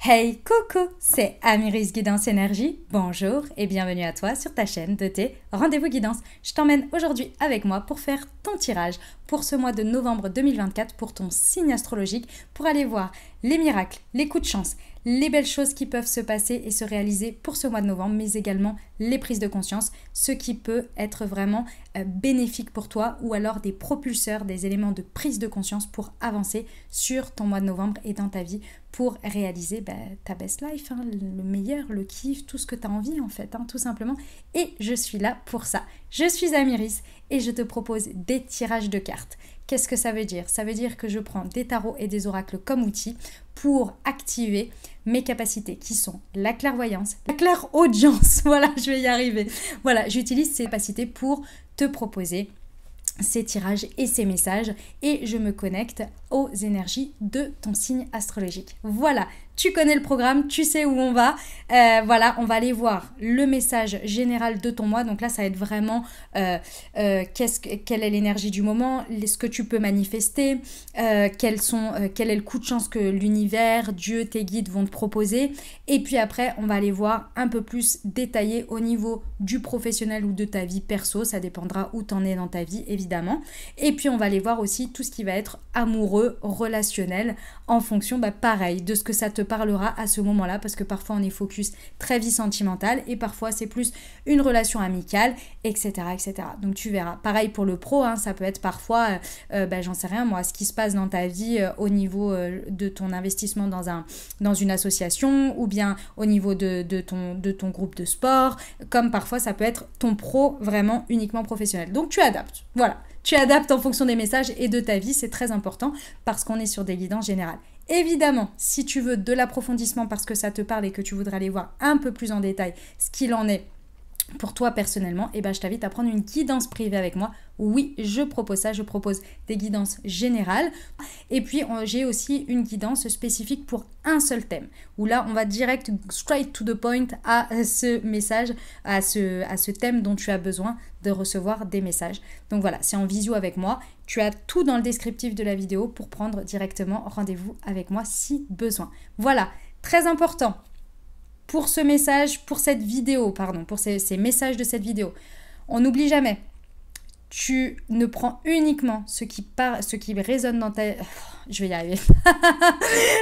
Hey coucou, c'est Amiris Guidance Énergie. Bonjour et bienvenue à toi sur ta chaîne de tes rendez-vous guidance. Je t'emmène aujourd'hui avec moi pour faire ton tirage pour ce mois de novembre 2024 pour ton signe astrologique, pour aller voir les miracles, les coups de chance, les belles choses qui peuvent se passer et se réaliser pour ce mois de novembre, mais également les prises de conscience, ce qui peut être vraiment bénéfique pour toi ou alors des propulseurs, des éléments de prise de conscience pour avancer sur ton mois de novembre et dans ta vie pour réaliser ta best life, le meilleur, le kiff, tout ce que tu as envie en fait, tout simplement. Et je suis là pour ça. Je suis Amiris et je te propose des tirages de cartes. Qu'est-ce que ça veut dire? Ça veut dire que je prends des tarots et des oracles comme outil pour activer mes capacités qui sont la clairvoyance, la clairaudience, voilà, je vais y arriver. Voilà, j'utilise ces capacités pour te proposer ces tirages et ces messages et je me connecte aux énergies de ton signe astrologique. Voilà, tu connais le programme, tu sais où on va. Voilà, on va aller voir le message général de ton mois. Donc là, ça va être vraiment quelle est l'énergie du moment, ce que tu peux manifester, quel est le coup de chance que l'univers, Dieu, tes guides vont te proposer. Et puis après, on va aller voir un peu plus détaillé au niveau du professionnel ou de ta vie perso. Ça dépendra où tu en es dans ta vie, évidemment. Et puis, on va aller voir aussi tout ce qui va être amoureux, relationnel, en fonction, pareil, de ce que ça te parlera à ce moment-là, parce que parfois on est focus très vie sentimentale et parfois c'est plus une relation amicale, etc., etc. Donc tu verras. Pareil pour le pro, ça peut être parfois, j'en sais rien moi, ce qui se passe dans ta vie au niveau de ton investissement dans une association ou bien au niveau de ton groupe de sport, comme parfois ça peut être ton pro vraiment uniquement professionnel. Donc tu adaptes, voilà. Tu adaptes en fonction des messages et de ta vie, c'est très important parce qu'on est sur des guidances générales. Évidemment, si tu veux de l'approfondissement parce que ça te parle et que tu voudrais aller voir un peu plus en détail ce qu'il en est pour toi personnellement, je t'invite à prendre une guidance privée avec moi. Oui, je propose ça, je propose des guidances générales. Et puis, j'ai aussi une guidance spécifique pour un seul thème, où là, on va direct, straight to the point à ce message, à ce thème dont tu as besoin de recevoir des messages. Donc voilà, c'est en visio avec moi. Tu as tout dans le descriptif de la vidéo pour prendre directement rendez-vous avec moi si besoin. Voilà, très important. Pour ce message, pour cette vidéo, pour ces messages de cette vidéo, on n'oublie jamais, tu ne prends uniquement ce qui résonne dans ta... Je vais y arriver.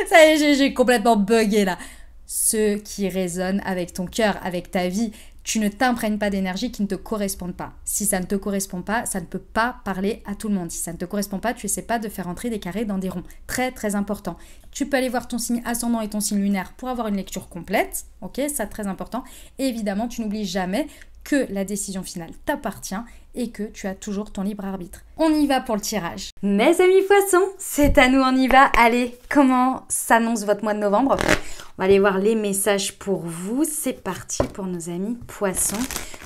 Ça y est, j'ai complètement bugué là. Ce qui résonne avec ton cœur, avec ta vie. Tu ne t'imprègnes pas d'énergie qui ne te correspondent pas. Si ça ne te correspond pas, ça ne peut pas parler à tout le monde. Si ça ne te correspond pas, tu n'essaies pas de faire entrer des carrés dans des ronds. Très, très important. Tu peux aller voir ton signe ascendant et ton signe lunaire pour avoir une lecture complète. Ok, ça très important. Et évidemment, tu n'oublies jamais que la décision finale t'appartient et que tu as toujours ton libre arbitre. On y va pour le tirage. Mes amis poissons, c'est à nous, on y va. Allez, comment s'annonce votre mois de novembre? On va aller voir les messages pour vous. C'est parti pour nos amis poissons.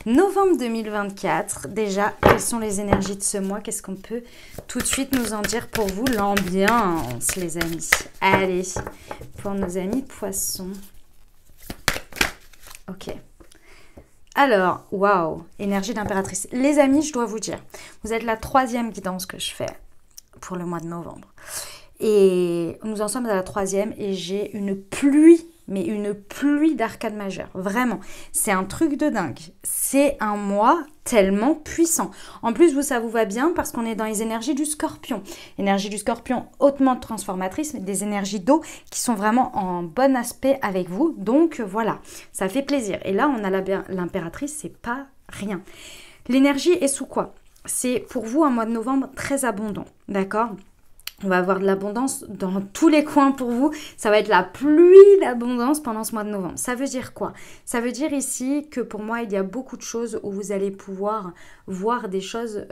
Novembre 2024. Déjà, quelles sont les énergies de ce mois? Qu'est-ce qu'on peut tout de suite nous en dire pour vous? L'ambiance, les amis. Allez, pour nos amis poissons. Ok. Alors, waouh, énergie d'impératrice. Les amis, je dois vous dire, vous êtes la 3e guidance que je fais pour le mois de novembre. Et nous en sommes à la 3e et j'ai une pluie, mais une pluie d'arcades majeures. Vraiment, c'est un truc de dingue. C'est un mois tellement puissant. En plus, ça vous va bien parce qu'on est dans les énergies du scorpion. Énergie du scorpion hautement transformatrice, mais des énergies d'eau qui sont vraiment en bon aspect avec vous. Donc voilà, ça fait plaisir. Et là, on a l'impératrice, c'est pas rien. L'énergie est sous quoi? C'est pour vous un mois de novembre très abondant, d'accord? On va avoir de l'abondance dans tous les coins pour vous. Ça va être la pluie d'abondance pendant ce mois de novembre. Ça veut dire quoi? Ça veut dire ici que pour moi, il y a beaucoup de choses où vous allez pouvoir voir des choses,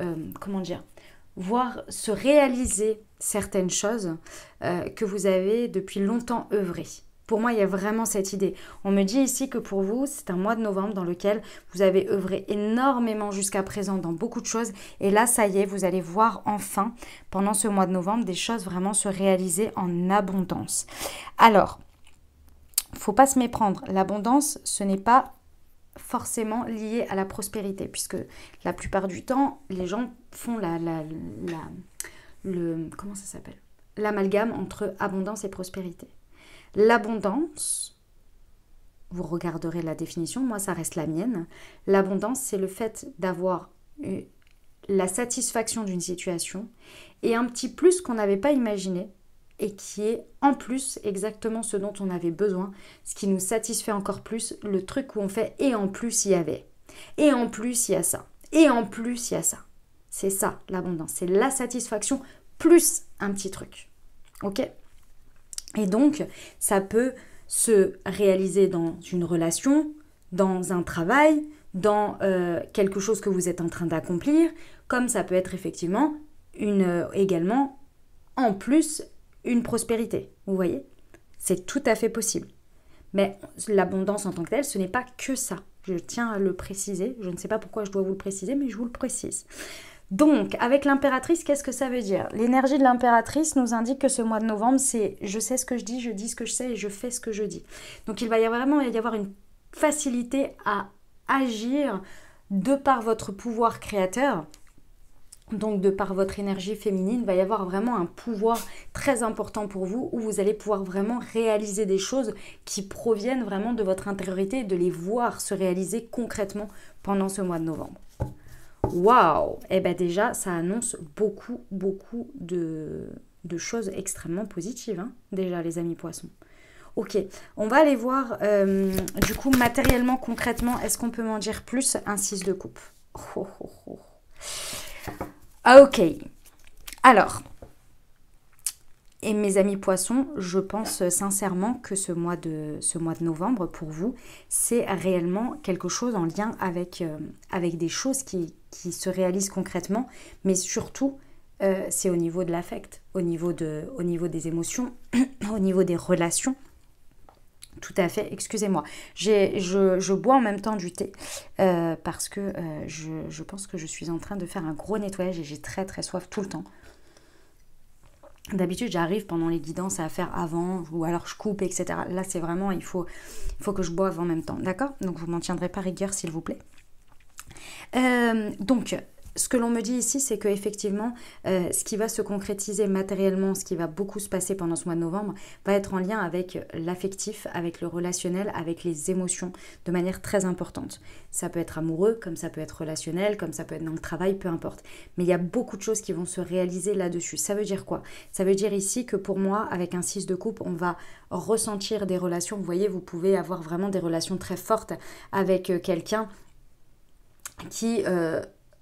voir se réaliser certaines choses que vous avez depuis longtemps œuvré. Pour moi, il y a vraiment cette idée. On me dit ici que pour vous, c'est un mois de novembre dans lequel vous avez œuvré énormément jusqu'à présent dans beaucoup de choses. Et là, ça y est, vous allez voir enfin, pendant ce mois de novembre, des choses vraiment se réaliser en abondance. Alors, il ne faut pas se méprendre. L'abondance, ce n'est pas forcément lié à la prospérité, puisque la plupart du temps, les gens font comment ça s'appelle? L'amalgame entre abondance et prospérité. L'abondance, vous regarderez la définition, moi ça reste la mienne. L'abondance, c'est le fait d'avoir la satisfaction d'une situation et un petit plus qu'on n'avait pas imaginé et qui est en plus exactement ce dont on avait besoin, ce qui nous satisfait encore plus, le truc où on fait et en plus il y avait, et en plus il y a ça, et en plus il y a ça. C'est ça l'abondance, c'est la satisfaction plus un petit truc. Ok ? Et donc ça peut se réaliser dans une relation, dans un travail, dans quelque chose que vous êtes en train d'accomplir, comme ça peut être effectivement également en plus une prospérité, vous voyez ? C'est tout à fait possible. Mais l'abondance en tant que telle, ce n'est pas que ça. Je tiens à le préciser. Je ne sais pas pourquoi je dois vous le préciser, mais je vous le précise. Donc, avec l'impératrice, qu'est-ce que ça veut dire ? L'énergie de l'impératrice nous indique que ce mois de novembre, c'est je sais ce que je dis ce que je sais et je fais ce que je dis. Donc, il va y avoir une facilité à agir de par votre pouvoir créateur. Donc, de par votre énergie féminine, il va y avoir vraiment un pouvoir très important pour vous où vous allez pouvoir vraiment réaliser des choses qui proviennent vraiment de votre intériorité et de les voir se réaliser concrètement pendant ce mois de novembre. Waouh! Eh bien déjà, ça annonce beaucoup de choses extrêmement positives, hein, déjà les amis poissons. Ok, on va aller voir, du coup, matériellement, concrètement, est-ce qu'on peut m'en dire plus? Un 6 de coupe. Oh, oh, oh. Ok, alors, et mes amis poissons, je pense sincèrement que ce mois de novembre, pour vous, c'est réellement quelque chose en lien avec des choses qui se réalisent concrètement, mais surtout, c'est au niveau de l'affect, au niveau des émotions, au niveau des relations. Tout à fait, excusez-moi. Je bois en même temps du thé parce que je pense que je suis en train de faire un gros nettoyage et j'ai très soif tout le temps. D'habitude, j'arrive pendant les guidances à faire avant ou alors je coupe, etc. Là, c'est vraiment, il faut que je boive en même temps, d'accord? Donc, vous m'en tiendrez pas rigueur, s'il vous plaît. Donc, ce que l'on me dit ici, c'est qu'effectivement, ce qui va se concrétiser matériellement, ce qui va beaucoup se passer pendant ce mois de novembre, va être en lien avec l'affectif, avec le relationnel, avec les émotions, de manière très importante. Ça peut être amoureux, comme ça peut être relationnel, comme ça peut être dans le travail, peu importe. Mais il y a beaucoup de choses qui vont se réaliser là-dessus. Ça veut dire quoi? Ça veut dire ici que pour moi, avec un 6 de coupe, on va ressentir des relations. Vous voyez, vous pouvez avoir vraiment des relations très fortes avec quelqu'un qui...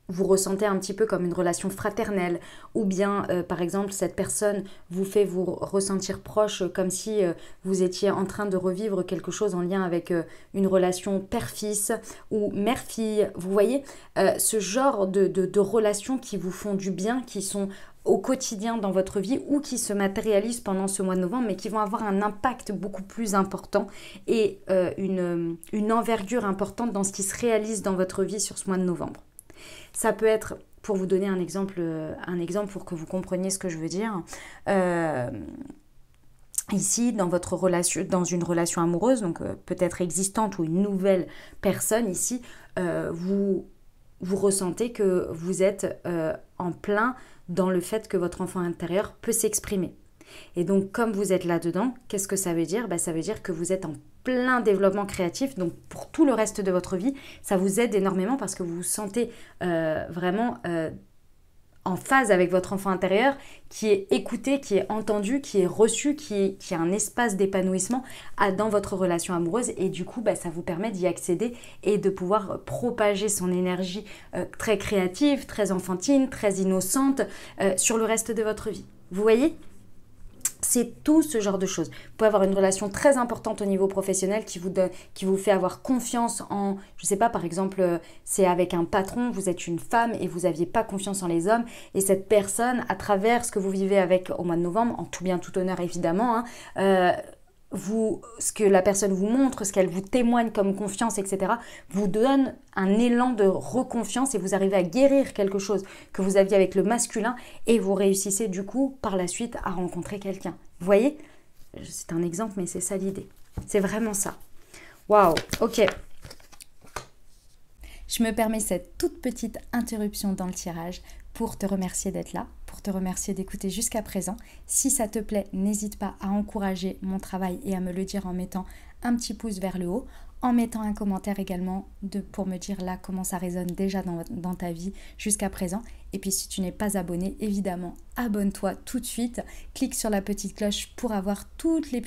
vous ressentez un petit peu comme une relation fraternelle ou bien par exemple cette personne vous fait vous ressentir proche comme si vous étiez en train de revivre quelque chose en lien avec une relation père-fils ou mère-fille, vous voyez ce genre de relations qui vous font du bien, qui sont au quotidien dans votre vie ou qui se matérialisent pendant ce mois de novembre mais qui vont avoir un impact beaucoup plus important et une envergure importante dans ce qui se réalise dans votre vie sur ce mois de novembre. Ça peut être, pour vous donner un exemple pour que vous compreniez ce que je veux dire, ici, dans une relation amoureuse, donc peut-être existante ou une nouvelle personne, ici, vous ressentez que vous êtes en plein dans le fait que votre enfant intérieur peut s'exprimer. Et donc, comme vous êtes là-dedans, qu'est-ce que ça veut dire? Ça veut dire que vous êtes en plein développement créatif, donc pour tout le reste de votre vie, ça vous aide énormément parce que vous vous sentez vraiment en phase avec votre enfant intérieur, qui est écouté, qui est entendu, qui est reçu, qui a un espace d'épanouissement dans votre relation amoureuse et du coup, ça vous permet d'y accéder et de pouvoir propager son énergie très créative, très enfantine, très innocente sur le reste de votre vie. Vous voyez ? C'est tout ce genre de choses. Vous pouvez avoir une relation très importante au niveau professionnel qui vous fait avoir confiance en, je ne sais pas, par exemple, c'est avec un patron, vous êtes une femme et vous n'aviez pas confiance en les hommes. Et cette personne, à travers ce que vous vivez avec au mois de novembre, en tout bien, tout honneur évidemment, ce que la personne vous montre, ce qu'elle vous témoigne comme confiance, etc., vous donne un élan de reconfiance et vous arrivez à guérir quelque chose que vous aviez avec le masculin et vous réussissez du coup par la suite à rencontrer quelqu'un. Vous voyez? C'est un exemple, mais c'est ça l'idée. C'est vraiment ça. Waouh, ok. Je me permets cette toute petite interruption dans le tirage pour te remercier d'être là, pour te remercier d'écouter jusqu'à présent. Si ça te plaît, n'hésite pas à encourager mon travail et à me le dire en mettant un petit pouce vers le haut, en mettant un commentaire également pour me dire là comment ça résonne déjà dans ta vie jusqu'à présent. Et puis si tu n'es pas abonné, évidemment, abonne-toi tout de suite. Clique sur la petite cloche pour avoir toutes les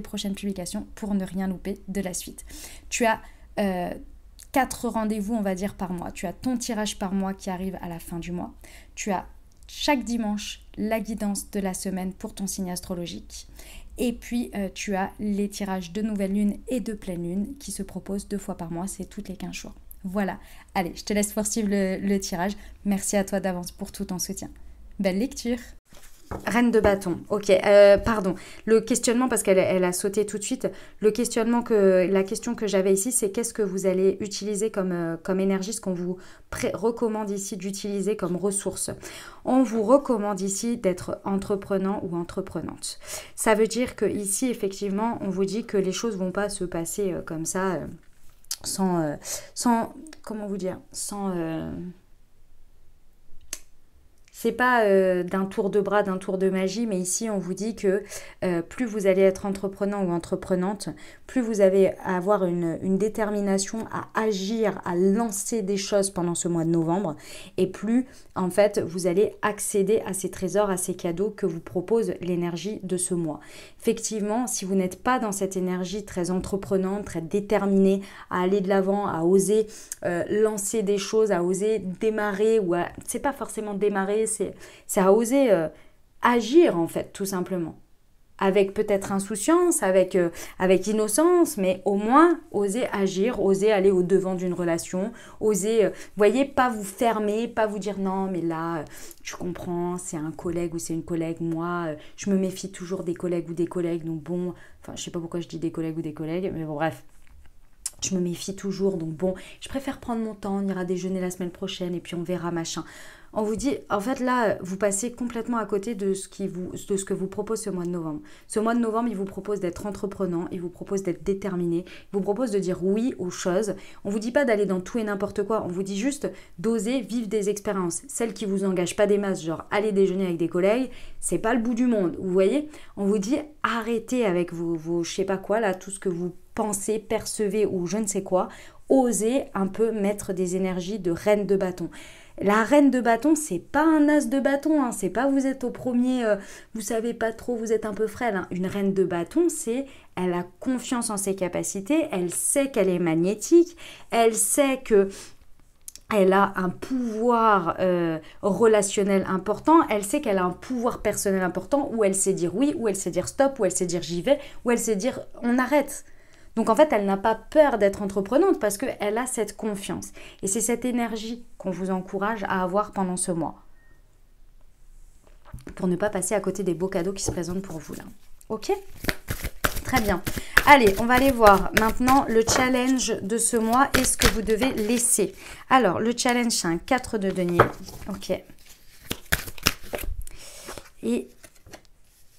prochaines publications pour ne rien louper de la suite. Tu as 4 rendez-vous, on va dire, par mois. Tu as ton tirage par mois qui arrive à la fin du mois. Tu as chaque dimanche la guidance de la semaine pour ton signe astrologique. Et puis, tu as les tirages de nouvelle lune et de pleine lune qui se proposent 2 fois par mois, c'est toutes les 15 jours. Voilà, allez, je te laisse poursuivre le tirage. Merci à toi d'avance pour tout ton soutien. Belle lecture! Reine de bâton, ok, pardon, le questionnement, parce qu'elle a sauté tout de suite, la question que j'avais ici, c'est qu'est-ce que vous allez utiliser comme énergie, ce qu'on vous recommande ici d'utiliser comme ressource. On vous recommande ici d'être entreprenant ou entreprenante. Ça veut dire que ici, effectivement, on vous dit que les choses ne vont pas se passer comme ça, sans, comment vous dire, c'est pas d'un tour de bras, d'un tour de magie, mais ici on vous dit que plus vous allez être entreprenant ou entreprenante, plus vous allez avoir une détermination à agir, à lancer des choses pendant ce mois de novembre, et plus en fait vous allez accéder à ces trésors, à ces cadeaux que vous propose l'énergie de ce mois. Effectivement, si vous n'êtes pas dans cette énergie très entreprenante, très déterminée à aller de l'avant, à oser lancer des choses, à oser démarrer, c'est pas forcément démarrer, c'est à oser agir en fait, tout simplement. Avec peut-être insouciance, avec innocence, mais au moins oser agir, oser aller au-devant d'une relation, oser, voyez, pas vous fermer, pas vous dire non, mais là, tu comprends, c'est un collègue ou c'est une collègue, moi, je me méfie toujours des collègues ou des collègues, donc bon, enfin, je sais pas pourquoi je dis des collègues ou des collègues, mais bon, bref. Je me méfie toujours, donc bon, je préfère prendre mon temps, on ira déjeuner la semaine prochaine et puis on verra machin. On vous dit, en fait là, vous passez complètement à côté de ce que vous propose ce mois de novembre. Ce mois de novembre, il vous propose d'être entreprenant, il vous propose d'être déterminé, il vous propose de dire oui aux choses. On vous dit pas d'aller dans tout et n'importe quoi, on vous dit juste d'oser vivre des expériences. Celles qui vous engagent pas des masses, genre aller déjeuner avec des collègues, c'est pas le bout du monde, vous voyez. On vous dit arrêtez avec vos je sais pas quoi là, tout ce que vous pensez, percevez ou je ne sais quoi, osez un peu mettre des énergies de reine de bâton. La reine de bâton, c'est pas un as de bâton, hein, c'est pas vous êtes au premier, vous savez pas trop, vous êtes un peu frêle. Hein. Une reine de bâton, elle a confiance en ses capacités, elle sait qu'elle est magnétique, elle sait que elle a un pouvoir relationnel important, elle sait qu'elle a un pouvoir personnel important, où elle sait dire oui, où elle sait dire stop, où elle sait dire j'y vais, où elle sait dire on arrête. Donc en fait, elle n'a pas peur d'être entreprenante parce qu'elle a cette confiance. Et c'est cette énergie qu'on vous encourage à avoir pendant ce mois. Pour ne pas passer à côté des beaux cadeaux qui se présentent pour vous là. Ok ? Très bien. Allez, on va aller voir maintenant le challenge de ce mois et ce que vous devez laisser. Alors, le challenge, c'est un 4 de denier. Ok. Et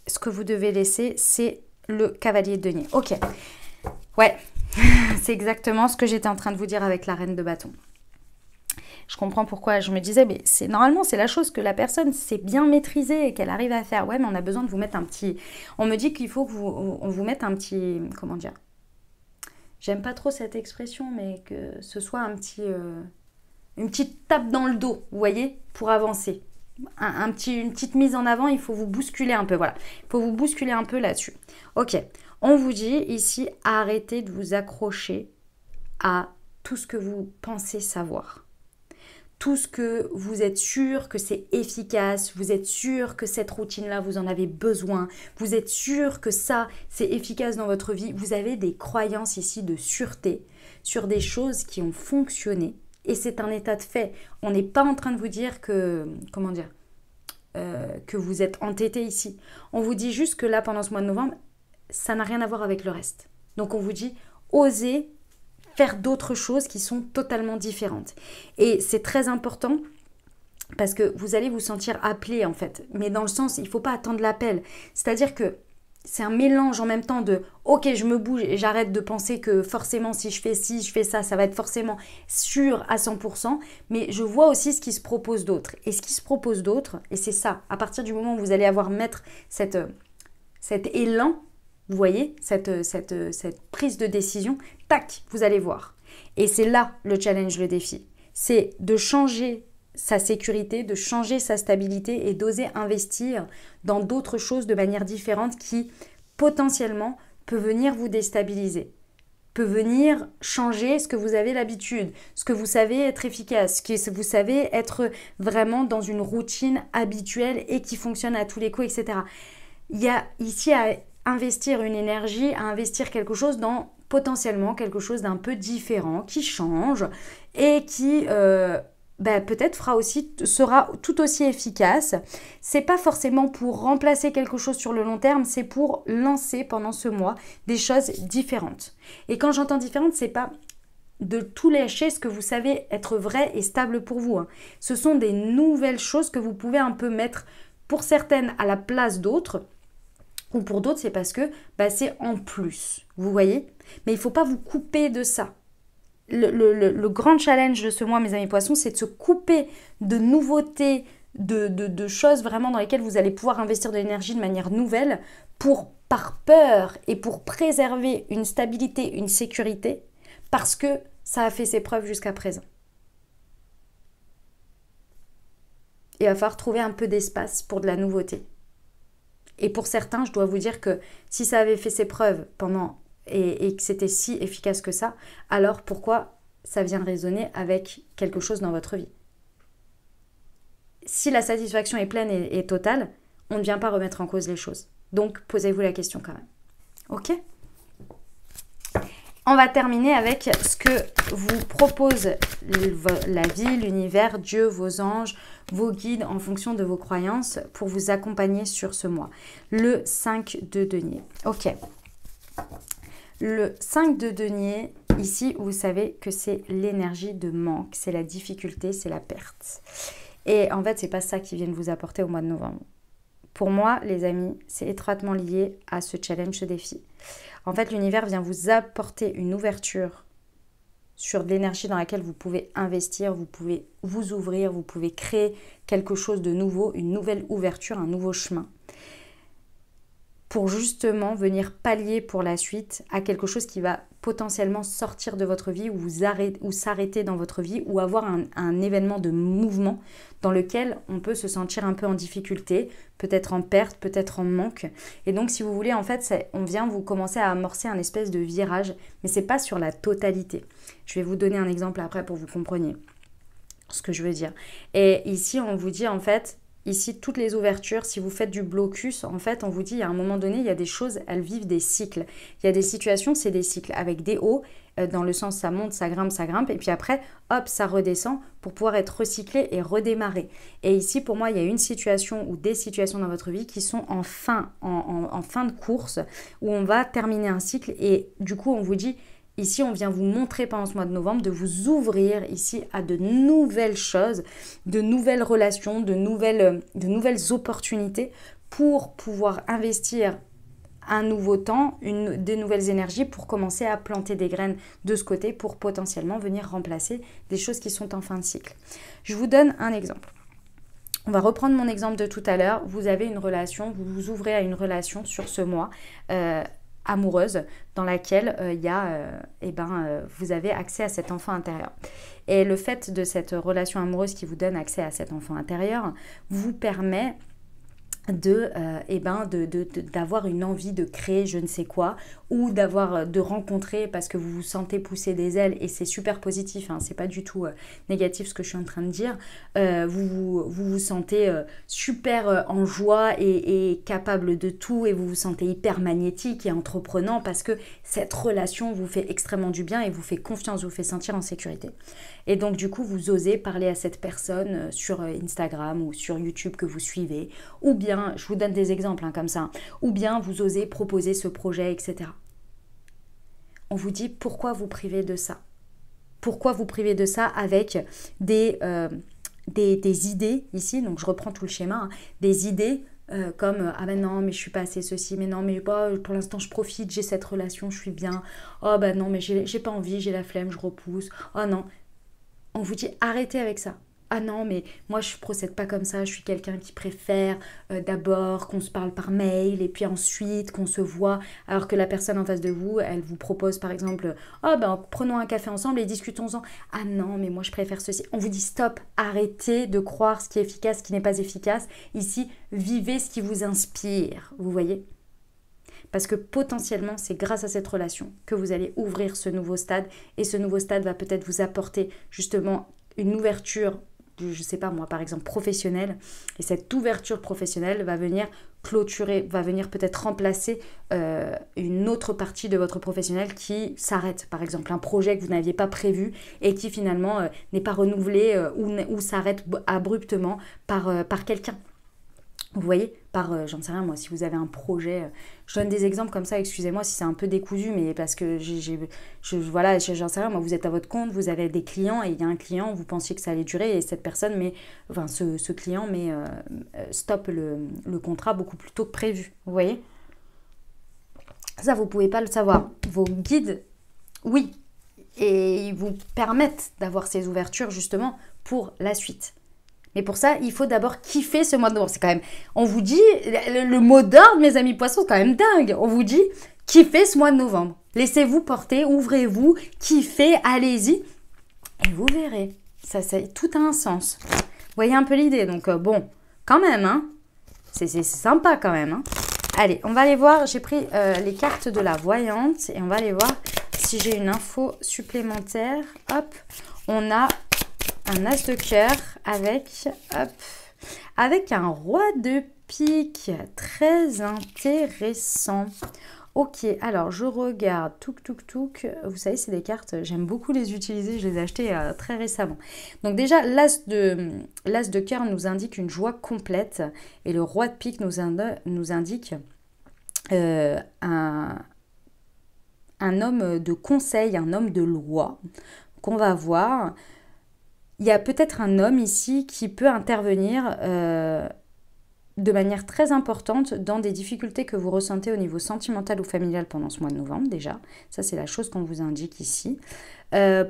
ce que vous devez laisser, c'est le cavalier de denier. Ok. Ouais, c'est exactement ce que j'étais en train de vous dire avec la reine de bâton. Je comprends pourquoi je me disais, mais normalement, c'est la chose que la personne sait bien maîtriser et qu'elle arrive à faire. Ouais, mais on a besoin de vous mettre un petit... On me dit qu'il faut qu'on vous mette un petit... Comment dire? J'aime pas trop cette expression, mais que ce soit un petit... une petite tape dans le dos, vous voyez, pour avancer. Une petite mise en avant, il faut vous bousculer un peu, voilà. Il faut vous bousculer un peu là-dessus. Ok. On vous dit ici, arrêtez de vous accrocher à tout ce que vous pensez savoir. Tout ce que vous êtes sûr que c'est efficace, vous êtes sûr que cette routine-là, vous en avez besoin, vous êtes sûr que ça, c'est efficace dans votre vie. Vous avez des croyances ici de sûreté sur des choses qui ont fonctionné et c'est un état de fait. On n'est pas en train de vous dire que, comment dire, que vous êtes entêté ici. On vous dit juste que là, pendant ce mois de novembre, ça n'a rien à voir avec le reste. Donc on vous dit, osez faire d'autres choses qui sont totalement différentes. Et c'est très important parce que vous allez vous sentir appelé en fait. Mais dans le sens, il ne faut pas attendre l'appel. C'est-à-dire que c'est un mélange en même temps de ok, je me bouge et j'arrête de penser que forcément si je fais ci, je fais ça, ça va être forcément sûr à 100%, mais je vois aussi ce qui se propose d'autre. Et ce qui se propose d'autre, et c'est ça, à partir du moment où vous allez avoir mettre cet élan, vous voyez, cette prise de décision, tac, vous allez voir. Et c'est là le challenge, le défi. C'est de changer sa sécurité, de changer sa stabilité et d'oser investir dans d'autres choses de manière différente qui potentiellement peut venir vous déstabiliser, peut venir changer ce que vous avez l'habitude, ce que vous savez être efficace, ce que vous savez être vraiment dans une routine habituelle et qui fonctionne à tous les coups, etc. Il y a ici à investir une énergie, à investir quelque chose dans potentiellement quelque chose d'un peu différent, qui change et qui peut-être sera tout aussi efficace. C'est pas forcément pour remplacer quelque chose sur le long terme, c'est pour lancer pendant ce mois des choses différentes. Et quand j'entends différentes, c'est pas de tout lâcher ce que vous savez être vrai et stable pour vous. Ce sont des nouvelles choses que vous pouvez un peu mettre pour certaines à la place d'autres, ou pour d'autres c'est parce que c'est en plus. Vous voyez ? Mais il ne faut pas vous couper de ça. Le grand challenge de ce mois, mes amis poissons, c'est de se couper de nouveautés, de choses vraiment dans lesquelles vous allez pouvoir investir de l'énergie de manière nouvelle par peur et pour préserver une stabilité, une sécurité, parce que ça a fait ses preuves jusqu'à présent. Il va falloir trouver un peu d'espace pour de la nouveauté. Et pour certains, je dois vous dire que si ça avait fait ses preuves pendant et que c'était si efficace que ça, alors pourquoi ça vient résonner avec quelque chose dans votre vie? Si la satisfaction est pleine et totale, on ne vient pas remettre en cause les choses. Donc, posez-vous la question quand même. Ok ? On va terminer avec ce que vous propose la vie, l'univers, Dieu, vos anges, vos guides en fonction de vos croyances pour vous accompagner sur ce mois. Le 5 de denier. Ok. Le 5 de denier, ici, vous savez que c'est l'énergie de manque, c'est la difficulté, c'est la perte. Et en fait, c'est pas ça qui vient de vous apporter au mois de novembre. Pour moi, les amis, c'est étroitement lié à ce challenge, ce défi. En fait, l'univers vient vous apporter une ouverture sur de l'énergie dans laquelle vous pouvez investir, vous pouvez vous ouvrir, vous pouvez créer quelque chose de nouveau, une nouvelle ouverture, un nouveau chemin, pour justement venir pallier pour la suite à quelque chose qui va potentiellement sortir de votre vie ou s'arrêter dans votre vie ou avoir un événement de mouvement dans lequel on peut se sentir un peu en difficulté, peut-être en perte, peut-être en manque. Et donc, si vous voulez, en fait, on vient vous commencer à amorcer un espèce de virage, mais c'est pas sur la totalité. Je vais vous donner un exemple après pour que vous compreniez ce que je veux dire. Et ici, on vous dit en fait, ici, toutes les ouvertures, si vous faites du blocus, en fait, on vous dit, à un moment donné, il y a des choses, elles vivent des cycles. Il y a des situations, c'est des cycles, avec des hauts, dans le sens ça monte, ça grimpe, et puis après, hop, ça redescend pour pouvoir être recyclé et redémarrer. Et ici, pour moi, il y a une situation ou des situations dans votre vie qui sont en fin de course, où on va terminer un cycle, et du coup, on vous dit, ici, on vient vous montrer pendant ce mois de novembre de vous ouvrir ici à de nouvelles choses, de nouvelles relations, de nouvelles opportunités pour pouvoir investir un nouveau temps, des nouvelles énergies pour commencer à planter des graines de ce côté pour potentiellement venir remplacer des choses qui sont en fin de cycle. Je vous donne un exemple. On va reprendre mon exemple de tout à l'heure. Vous avez une relation, vous vous ouvrez à une relation sur ce mois amoureuse dans laquelle vous avez accès à cet enfant intérieur. Et le fait de cette relation amoureuse qui vous donne accès à cet enfant intérieur vous permet d'avoir une envie de créer je ne sais quoi ou de rencontrer parce que vous vous sentez pousser des ailes et c'est super positif, c'est pas du tout négatif ce que je suis en train de dire, vous sentez super en joie et capable de tout et vous vous sentez hyper magnétique et entreprenant parce que cette relation vous fait extrêmement du bien et vous fait confiance, vous fait sentir en sécurité. Et donc du coup vous osez parler à cette personne sur Instagram ou sur YouTube que vous suivez, ou bien, je vous donne des exemples comme ça, ou bien vous osez proposer ce projet, etc. On vous dit pourquoi vous privez de ça. Pourquoi vous privez de ça avec des idées ici, donc je reprends tout le schéma, des idées comme ah ben non mais je suis pas assez ceci, mais non mais bah, pour l'instant je profite, j'ai cette relation, je suis bien, oh ben non mais j'ai pas envie, j'ai la flemme, je repousse, oh non, on vous dit arrêtez avec ça. Ah non, mais moi je procède pas comme ça, je suis quelqu'un qui préfère d'abord qu'on se parle par mail et puis ensuite qu'on se voit, alors que la personne en face de vous, elle vous propose par exemple, oh ben prenons un café ensemble et discutons-en. Ah non, mais moi je préfère ceci. On vous dit stop, arrêtez de croire ce qui est efficace, ce qui n'est pas efficace. Ici, vivez ce qui vous inspire, vous voyez ? Parce que potentiellement, c'est grâce à cette relation que vous allez ouvrir ce nouveau stade et ce nouveau stade va peut-être vous apporter justement une ouverture, je sais pas moi, par exemple professionnelle. Et cette ouverture professionnelle va venir clôturer, va venir peut-être remplacer une autre partie de votre professionnel qui s'arrête. Par exemple, un projet que vous n'aviez pas prévu et qui finalement n'est pas renouvelé ou s'arrête abruptement par quelqu'un. Vous voyez, j'en sais rien moi, si vous avez un projet, je donne des exemples comme ça, excusez-moi si c'est un peu décousu, mais parce que voilà, j'en sais rien, moi vous êtes à votre compte, vous avez des clients et il y a un client, vous pensiez que ça allait durer et cette personne, ce client stoppe le contrat beaucoup plus tôt que prévu, vous voyez. Ça, vous pouvez pas le savoir. Vos guides, oui, et ils vous permettent d'avoir ces ouvertures justement pour la suite. Mais pour ça, il faut d'abord kiffer ce mois de novembre. C'est quand même, on vous dit, le mot d'ordre, mes amis poissons, c'est quand même dingue. On vous dit, kiffez ce mois de novembre. Laissez-vous porter, ouvrez-vous, kiffez, allez-y. Et vous verrez, ça tout a un sens. Vous voyez un peu l'idée. Donc bon, quand même, hein, c'est sympa quand même. Hein. Allez, on va aller voir, j'ai pris les cartes de la voyante et on va aller voir si j'ai une info supplémentaire. Hop, on a un as de cœur avec un roi de pique. Très intéressant. Ok, alors je regarde. Touk. Vous savez, c'est des cartes, j'aime beaucoup les utiliser. Je les ai achetées très récemment. Donc déjà, l'as de cœur nous indique une joie complète. Et le roi de pique nous indique un homme de conseil, un homme de loi qu'on va voir. Il y a peut-être un homme ici qui peut intervenir de manière très importante dans des difficultés que vous ressentez au niveau sentimental ou familial pendant ce mois de novembre déjà. Ça, c'est la chose qu'on vous indique ici.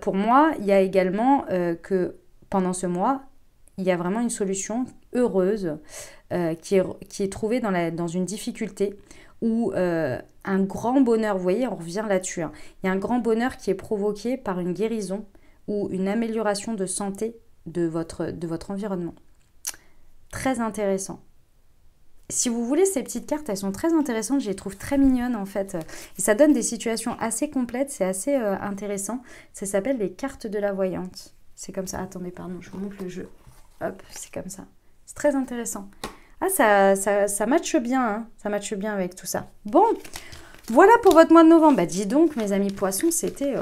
Pour moi, il y a également que pendant ce mois, il y a vraiment une solution heureuse qui est trouvée dans une difficulté ou un grand bonheur. Vous voyez, on revient là-dessus. Hein. Il y a un grand bonheur qui est provoqué par une guérison ou une amélioration de santé de votre environnement. Très intéressant. Si vous voulez, ces petites cartes, elles sont très intéressantes, je les trouve très mignonnes en fait. Et ça donne des situations assez complètes, c'est assez intéressant. Ça s'appelle les cartes de la voyante. C'est comme ça, attendez, pardon, je vous montre le jeu. Hop, c'est comme ça. C'est très intéressant. Ah, ça matche bien, hein. Ça matche bien avec tout ça. Bon, voilà pour votre mois de novembre. Bah dis donc, mes amis poissons, c'était...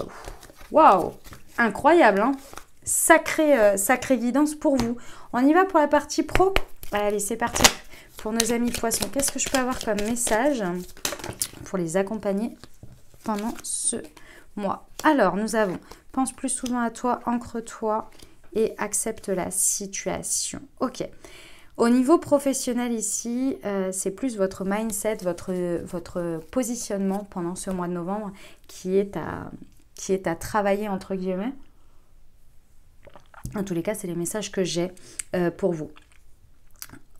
Waouh, incroyable, hein. Sacrée guidance pour vous. On y va pour la partie pro. Allez, c'est parti. Pour nos amis poissons, qu'est-ce que je peux avoir comme message pour les accompagner pendant ce mois? Alors, nous avons « Pense plus souvent à toi, ancre-toi et accepte la situation ». Ok. Au niveau professionnel ici, c'est plus votre mindset, votre positionnement pendant ce mois de novembre qui est à travailler entre guillemets. En tous les cas, c'est les messages que j'ai pour vous.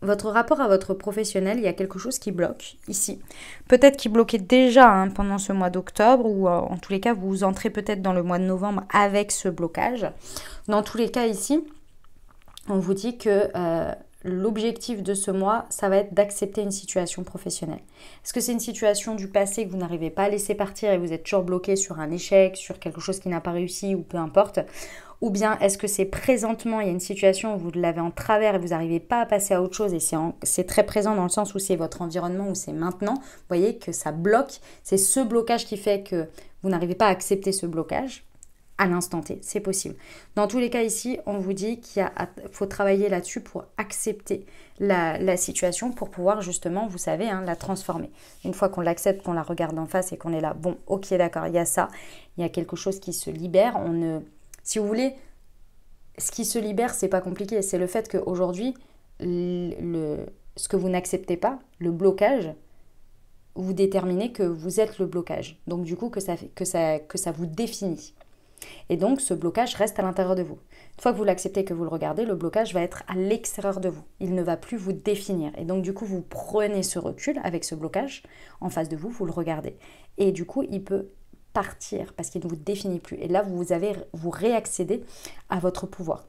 Votre rapport à votre professionnel, il y a quelque chose qui bloque ici. Peut-être qu'il bloquait déjà pendant ce mois d'octobre ou en tous les cas, vous entrez peut-être dans le mois de novembre avec ce blocage. Dans tous les cas ici, on vous dit que l'objectif de ce mois, ça va être d'accepter une situation professionnelle. Est-ce que c'est une situation du passé que vous n'arrivez pas à laisser partir et vous êtes toujours bloqué sur un échec, sur quelque chose qui n'a pas réussi ou peu importe? Ou bien est-ce que c'est présentement, il y a une situation où vous l'avez en travers et vous n'arrivez pas à passer à autre chose et c'est très présent dans le sens où c'est votre environnement, où c'est maintenant. Vous voyez que ça bloque. C'est ce blocage qui fait que vous n'arrivez pas à accepter ce blocage à l'instant T. C'est possible. Dans tous les cas ici, on vous dit qu'il faut travailler là-dessus pour accepter la situation pour pouvoir justement, vous savez, la transformer. Une fois qu'on l'accepte, qu'on la regarde en face et qu'on est là, bon, ok, d'accord, il y a ça, il y a quelque chose qui se libère. Si vous voulez, ce qui se libère, c'est pas compliqué. C'est le fait qu'aujourd'hui, ce que vous n'acceptez pas, le blocage, vous déterminez que vous êtes le blocage. Donc du coup, que ça vous définit. Et donc, ce blocage reste à l'intérieur de vous. Une fois que vous l'acceptez, que vous le regardez, le blocage va être à l'extérieur de vous. Il ne va plus vous définir. Et donc, du coup, vous prenez ce recul avec ce blocage en face de vous, vous le regardez. Et du coup, il peut partir parce qu'il ne vous définit plus. Et là, vous réaccédez à votre pouvoir.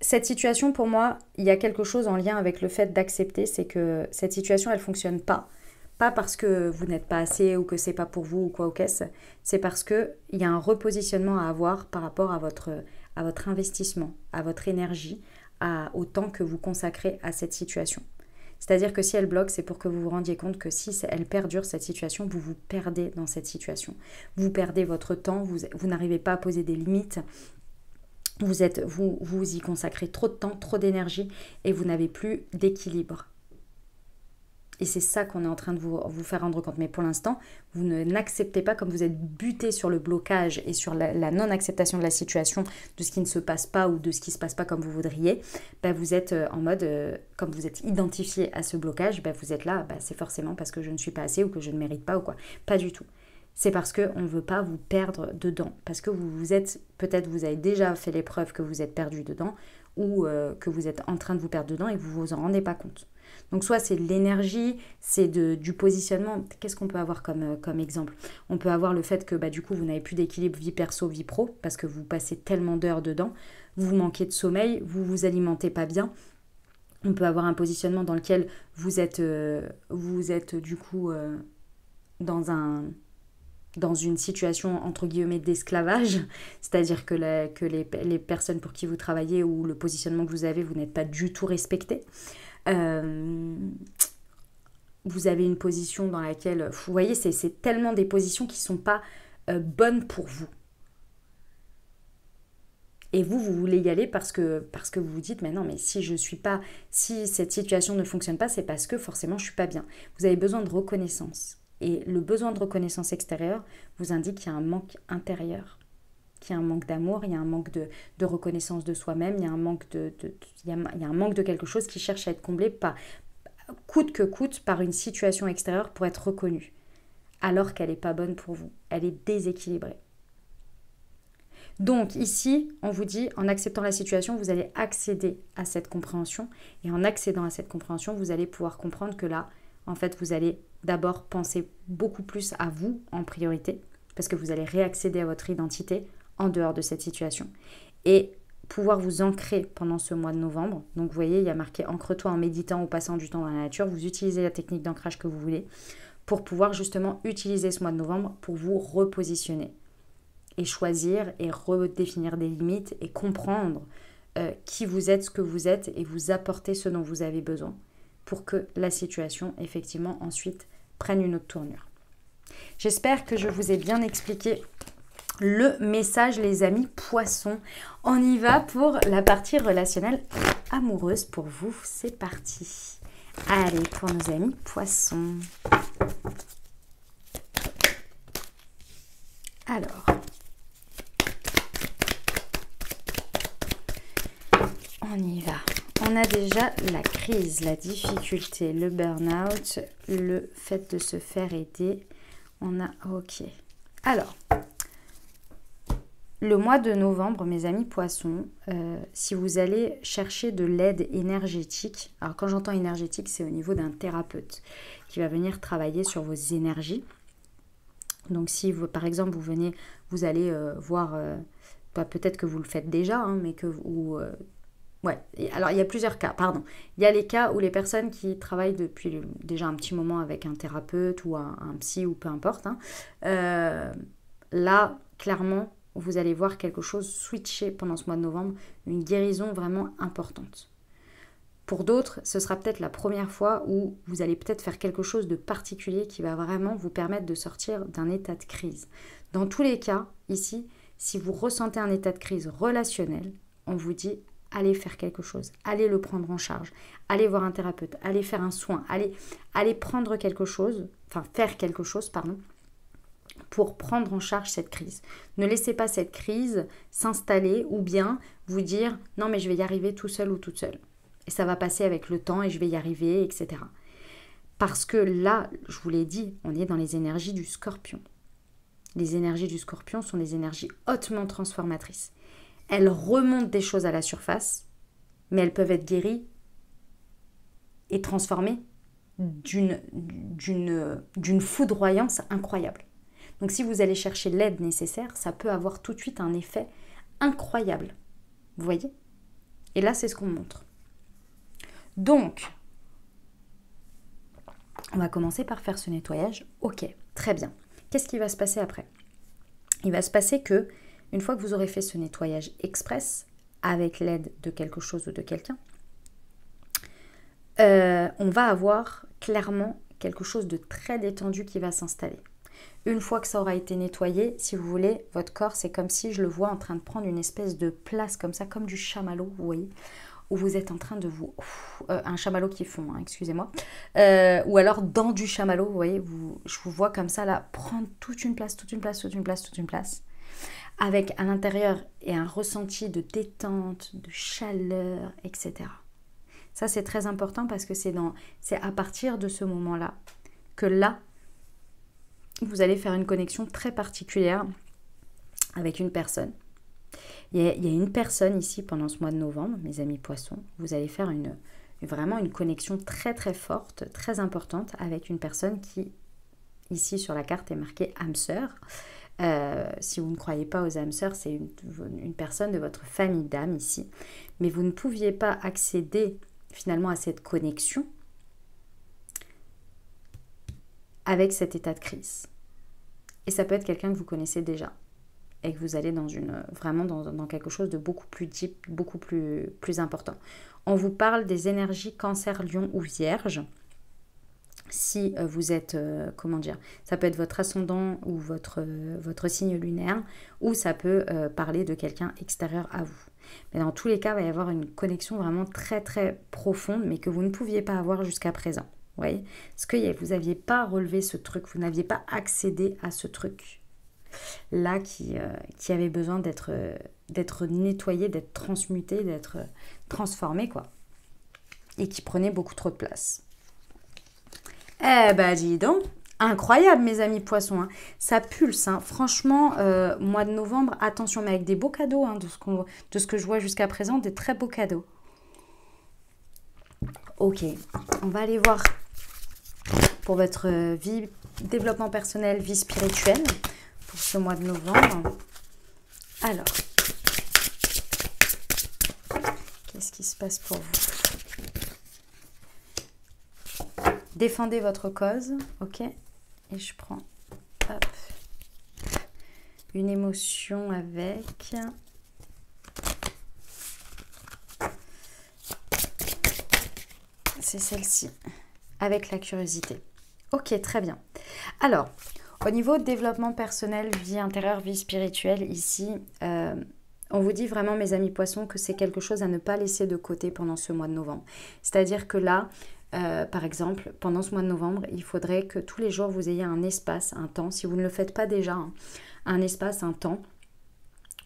Cette situation, pour moi, il y a quelque chose en lien avec le fait d'accepter, c'est que cette situation, elle ne fonctionne pas. Pas parce que vous n'êtes pas assez ou que c'est pas pour vous ou quoi ou qu'est-ce, c'est parce qu'il y a un repositionnement à avoir par rapport à votre investissement, à votre énergie, au temps que vous consacrez à cette situation. C'est-à-dire que si elle bloque, c'est pour que vous vous rendiez compte que si elle perdure, cette situation, vous vous perdez dans cette situation. Vous perdez votre temps, vous n'arrivez pas à poser des limites, vous y consacrez trop de temps, trop d'énergie et vous n'avez plus d'équilibre. Et c'est ça qu'on est en train de vous faire rendre compte. Mais pour l'instant, vous n'acceptez pas, comme vous êtes buté sur le blocage et sur la non-acceptation de la situation, de ce qui ne se passe pas ou de ce qui ne se passe pas comme vous voudriez, vous êtes en mode, comme vous êtes identifié à ce blocage, vous êtes là, c'est forcément parce que je ne suis pas assez ou que je ne mérite pas ou quoi. Pas du tout. C'est parce qu'on ne veut pas vous perdre dedans. Parce que peut-être vous avez déjà fait l'épreuve que vous êtes perdu dedans ou que vous êtes en train de vous perdre dedans et que vous ne vous en rendez pas compte. Donc soit c'est de l'énergie, c'est du positionnement. Qu'est-ce qu'on peut avoir comme exemple? On peut avoir le fait que du coup vous n'avez plus d'équilibre vie perso, vie pro, parce que vous passez tellement d'heures dedans, vous manquez de sommeil, vous vous alimentez pas bien. On peut avoir un positionnement dans lequel vous êtes du coup dans une situation entre guillemets d'esclavage, c'est-à-dire que les personnes pour qui vous travaillez ou le positionnement que vous avez, vous n'êtes pas du tout respecté. Vous avez une position dans laquelle, vous voyez, c'est tellement des positions qui ne sont pas bonnes pour vous. Et vous voulez y aller parce que vous vous dites, mais non, mais si cette situation ne fonctionne pas, c'est parce que forcément je ne suis pas bien. Vous avez besoin de reconnaissance. Et le besoin de reconnaissance extérieure vous indique qu'il y a un manque intérieur, qu'il y a un manque d'amour, il y a un manque de reconnaissance de soi-même, il y a un manque il y a un manque de quelque chose qui cherche à être comblé coûte que coûte par une situation extérieure pour être reconnue, alors qu'elle n'est pas bonne pour vous, elle est déséquilibrée. Donc ici, on vous dit, en acceptant la situation, vous allez accéder à cette compréhension, et en accédant à cette compréhension, vous allez pouvoir comprendre que là, en fait, vous allez d'abord penser beaucoup plus à vous en priorité, parce que vous allez réaccéder à votre identité en dehors de cette situation. Et pouvoir vous ancrer pendant ce mois de novembre. Donc vous voyez, il y a marqué « Ancre-toi en méditant ou passant du temps dans la nature ». Vous utilisez la technique d'ancrage que vous voulez pour pouvoir justement utiliser ce mois de novembre pour vous repositionner et choisir et redéfinir des limites et comprendre qui vous êtes, ce que vous êtes et vous apporter ce dont vous avez besoin pour que la situation, effectivement, ensuite prenne une autre tournure. J'espère que je vous ai bien expliqué le message, les amis poissons. On y va pour la partie relationnelle amoureuse. Pour vous, c'est parti. Allez, pour nos amis poissons. Alors, on y va. On a déjà la crise, la difficulté, le burn-out, le fait de se faire aider. On a OK. Alors, le mois de novembre, mes amis poissons, si vous allez chercher de l'aide énergétique, alors quand j'entends énergétique, c'est au niveau d'un thérapeute qui va venir travailler sur vos énergies. Donc si vous, par exemple vous allez voir, peut-être que vous le faites déjà, mais que ouais, alors il y a plusieurs cas, pardon. Il y a les cas où les personnes qui travaillent depuis déjà un petit moment avec un thérapeute ou un psy ou peu importe, là, clairement, vous allez voir quelque chose switcher pendant ce mois de novembre, une guérison vraiment importante. Pour d'autres, ce sera peut-être la première fois où vous allez peut-être faire quelque chose de particulier qui va vraiment vous permettre de sortir d'un état de crise. Dans tous les cas, ici, si vous ressentez un état de crise relationnel, on vous dit allez faire quelque chose, allez le prendre en charge, allez voir un thérapeute, allez faire un soin, allez prendre quelque chose, enfin faire quelque chose, pour prendre en charge cette crise. Ne laissez pas cette crise s'installer ou bien vous dire « non mais je vais y arriver tout seul ou toute seule ». Et ça va passer avec le temps et je vais y arriver, etc. Parce que là, je vous l'ai dit, on est dans les énergies du Scorpion. Les énergies du Scorpion sont des énergies hautement transformatrices. Elles remontent des choses à la surface, mais elles peuvent être guéries et transformées d'une foudroyance incroyable. Donc si vous allez chercher l'aide nécessaire, ça peut avoir tout de suite un effet incroyable. Vous voyez? Et là, c'est ce qu'on montre. Donc, on va commencer par faire ce nettoyage. Ok, très bien. Qu'est-ce qui va se passer après? Il va se passer que, une fois que vous aurez fait ce nettoyage express, avec l'aide de quelque chose ou de quelqu'un, on va avoir clairement quelque chose de très détendu qui va s'installer. Une fois que ça aura été nettoyé, si vous voulez, votre corps, c'est comme si je le vois en train de prendre une espèce de place comme ça, comme du chamallow, vous voyez, où vous êtes en train de vous... un chamallow qui fond, hein, excusez-moi. Ou alors dans du chamallow, vous voyez, je vous vois comme ça, là, prendre toute une place, avec à l'intérieur et un ressenti de détente, de chaleur, etc. Ça, c'est très important parce que c'est à partir de ce moment-là que là, vous allez faire une connexion très particulière avec une personne. Il y a une personne ici pendant ce mois de novembre, mes amis poissons, vous allez faire vraiment une connexion très très forte, très importante avec une personne qui, ici sur la carte, est marquée âme sœur. Si vous ne croyez pas aux âmes sœurs, c'est une personne de votre famille d'âme ici. Mais vous ne pouviez pas accéder finalement à cette connexion avec cet état de crise. Et ça peut être quelqu'un que vous connaissez déjà et que vous allez vraiment dans quelque chose de beaucoup plus deep, beaucoup plus important. On vous parle des énergies cancer, lion ou vierge. Si vous êtes, ça peut être votre ascendant ou votre signe lunaire, ou ça peut parler de quelqu'un extérieur à vous. Mais dans tous les cas, il va y avoir une connexion vraiment très très profonde, mais que vous ne pouviez pas avoir jusqu'à présent. Vous voyez? Parce que vous n'aviez pas relevé ce truc, vous n'aviez pas accédé à ce truc là qui avait besoin d'être nettoyé, d'être transmuté, d'être transformé, quoi. Et qui prenait beaucoup trop de place. Eh ben dis donc, incroyable mes amis poissons, hein. Ça pulse, hein. Franchement, mois de novembre, attention, mais avec des beaux cadeaux, hein, de ce que je vois jusqu'à présent, des très beaux cadeaux. Ok, on va aller voir pour votre vie, développement personnel, vie spirituelle, pour ce mois de novembre. Alors, qu'est-ce qui se passe pour vous? Défendez votre cause, ok? Et je prends, hop, une émotion avec... C'est celle-ci, avec la curiosité. Ok, très bien. Alors, au niveau de développement personnel, vie intérieure, vie spirituelle, ici, on vous dit vraiment, mes amis poissons, que c'est quelque chose à ne pas laisser de côté pendant ce mois de novembre. C'est-à-dire que là, par exemple, pendant ce mois de novembre, il faudrait que tous les jours, vous ayez un espace, un temps, si vous ne le faites pas déjà, hein, un espace, un temps,